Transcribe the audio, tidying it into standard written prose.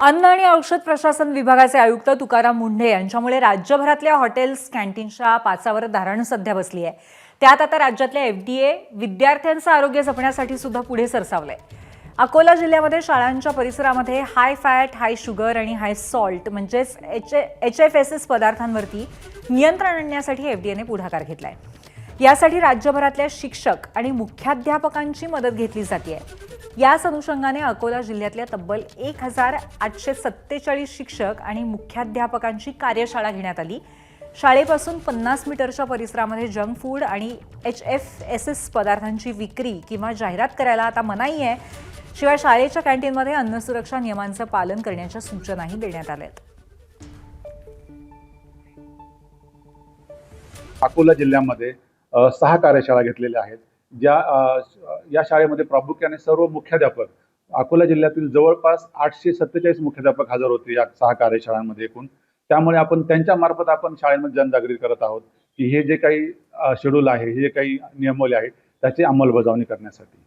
अन्न आणि औषध प्रशासन विभागाचे आयुक्त तुकाराम मुंढे यांच्यामुळे राज्यभरातल्या हॉटेल्स कॅन्टीनच्या पाचावर धारण सध्या बसली आहे। त्यात आता राज्यातल्या FDA विद्यार्थ्यांचं आरोग्य जपण्यासाठी सुद्धा पुढे सरसावलंय। अकोला जिल्ह्यामध्ये शाळांच्या परिसरामध्ये हाय फॅट, हाय शुगर आणि हाय सॉल्ट म्हणजेच HFSS पदार्थांवरती नियंत्रण आणण्यासाठी FDAने पुढाकार घेतलाय। यासाठी राज्यभरातल्या शिक्षक आणि मुख्याध्यापकांची मदत घेतली जाते। याच अनुषंगाने अकोला जिल्ह्यातल्या तब्बल 1847 शिक्षक आणि मुख्याध्यापकांची कार्यशाळा घेण्यात आली। शाळेपासून 50 मीटरच्या परिसरामध्ये जंक फूड आणि HFSS पदार्थांची विक्री किंवा जाहिरात करायला आता मनाई आहे। शिवाय शाळेच्या कॅन्टीनमध्ये अन्न सुरक्षा नियमांचं पालन करण्याच्या सूचनाही देण्यात आल्यात। अकोला जिल्ह्यामध्ये 6 कार्यशाळा घेतलेल्या आहेत। या शाळेमध्ये प्रामुख्याने सर्व मुख्याध्यापक अकोला जिल्ह्यातील जवळपास 847 मुख्याध्यापक हजर होते या 6 कार्यशाळांमध्ये एकूण। त्यामुळे आपण त्यांच्या मार्फत आपण शाळेमध्ये जनजागृती करत आहोत की हे जे काही शेड्यूल आहे, हे जे काही नियमावली आहे त्याची अंमलबजावणी करण्यासाठी।